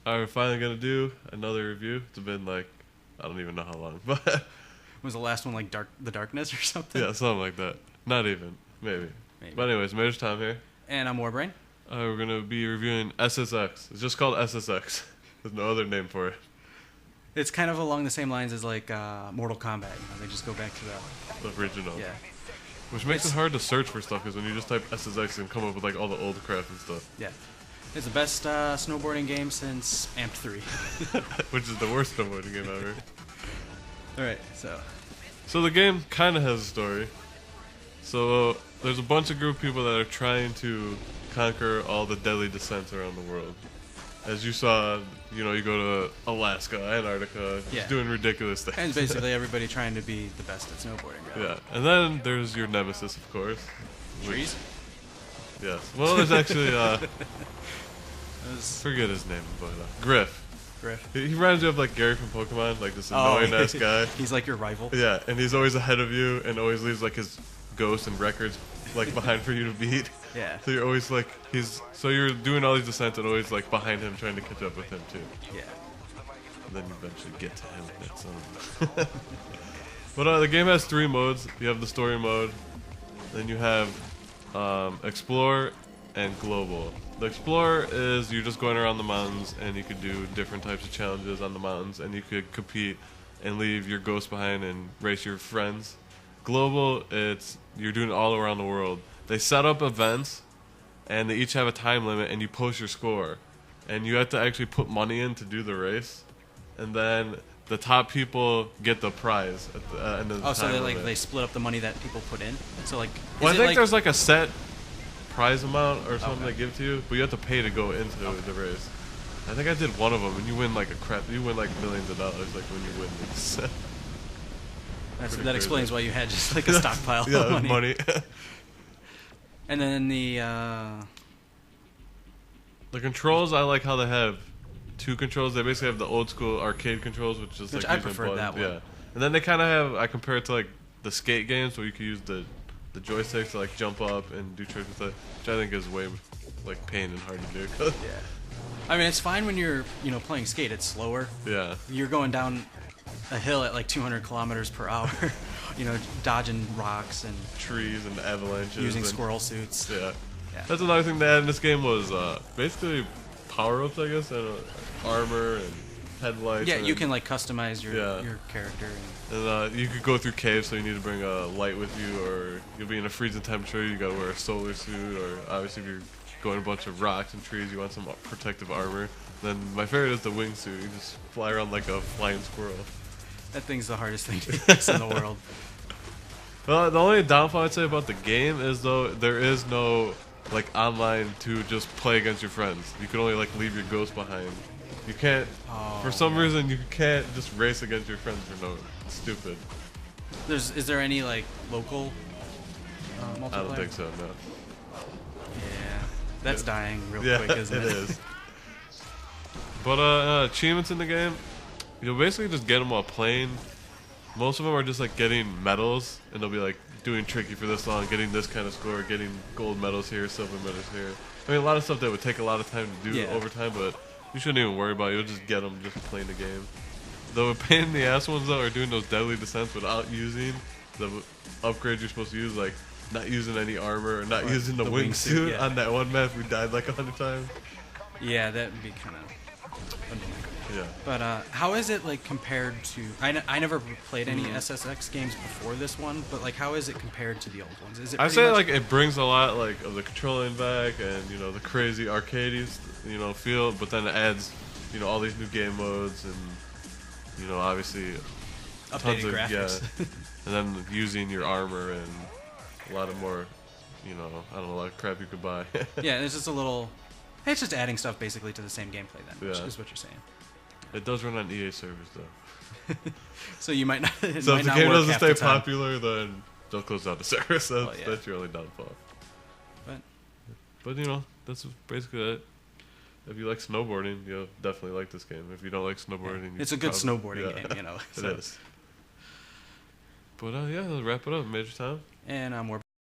are finally gonna do another review. It's been like I don't even know how long, but Was the last one like The Darkness or something? yeah, something like that. Not even, maybe. Maybe. But anyways, Major Tom here. And I'm Warbrain. We're gonna be reviewing SSX. It's just called SSX. There's no other name for it. It's kind of along the same lines as like Mortal Kombat. They just go back to The original. yeah. Which makes it hard to search for stuff because when you just type SSX and come up with like all the old crap and stuff. Yeah. It's the best snowboarding game since Amped 3. Which is the worst snowboarding game ever. Alright, so. So the game kind of has a story. So there's a bunch of group of people that are trying to conquer all the deadly descents around the world. As you saw, you go to Alaska, Antarctica, just doing ridiculous things. And basically everybody trying to be the best at snowboarding. Right? Yeah, and then there's your nemesis, of course. Trees? Yes. Well, there's actually, forget his name, but Griff. Griff. He reminds you of like Gary from Pokemon, like this annoying-ass guy. He's like your rival. Yeah, and he's always ahead of you and always leaves like his ghosts and records like behind for you to beat. Yeah. So you're always like so you're doing all these descents and always like behind him trying to catch up with him too. Yeah. And then you eventually get to him. That's But the game has 3 modes. You have the story mode, then you have explore and global. The explorer is you're just going around the mountains and you could do different types of challenges on the mountains and you could compete and leave your ghost behind and race your friends. Global, you're doing it all around the world. They set up events and they each have a time limit and you post your score. And you have to actually put money in to do the race. And then the top people get the prize at the end of the time so limit. they split up the money that people put in? So like Well, I think there's like a set prize amount or something they give to you, but you have to pay to go into the race. I think I did one of them, and you win like you win like millions of dollars like when you win these. That explains why you had just like a stockpile of money. And then the controls, I like how they have 2 controls. They basically have the old school arcade controls, which is like I prefer that one. Yeah, and then they kind of have. I compare it to like the skate games where you can use the joysticks to like jump up and do tricks with it, which I think is way like pain and hard to do. Yeah. I mean, it's fine when you're playing skate. It's slower. Yeah. You're going down a hill at like 200 kilometers per hour. Dodging rocks and trees and avalanches. Using squirrel suits. Yeah. That's another thing they had in this game was basically power-ups, I guess, and armor and headlights. Yeah, you can like customize your character. And you could go through caves, so you need to bring a light with you, or you'll be in a freezing temperature. You gotta wear a solar suit, or obviously if you're going a bunch of rocks and trees, you want some protective armor. Then my favorite is the wingsuit. You just fly around like a flying squirrel. That thing's the hardest thing to fix in the world. Well, the only downfall I'd say about the game is though there is no like online to just play against your friends. You can only like leave your ghost behind. You can't. For some reason, you can't just race against your friends for no. It's stupid. Is there any like local multiplayer? I don't think so. No. Yeah, that's dying real quick, isn't it? It is. But achievements in the game, you'll basically just get them while playing. Most of them are just like getting medals, and they'll be like doing tricky for this long, getting this kind of score, getting gold medals here, silver medals here. I mean, a lot of stuff that would take a lot of time to do over time, but you shouldn't even worry about it. You'll just get them just playing the game. The pain in the ass ones though are doing those deadly descents without using the upgrades you're supposed to use, like not using any armor or not using the wingsuit on that one map we died like 100 times. Yeah, that would be kind of annoying. Yeah. But how is it like compared to? I never played any SSX games before this one, but like how is it compared to the old ones? Is it? I'd say like it brings a lot like of the controlling back and the crazy arcadey feel, but then it adds all these new game modes and obviously updated graphics. And then using your armor and a lot of more I don't know, a lot of crap you could buy. Yeah, it's just a little. It's just adding stuff basically to the same gameplay then, which is what you're saying. It does run on EA servers though. So you might not. So if the game doesn't stay popular, then they'll close down the server. So that's your only downfall. But that's basically it. If you like snowboarding, you'll definitely like this game. If you don't like snowboarding, it's a good snowboarding game, It is. But let's wrap it up, Major Tom. And I'm more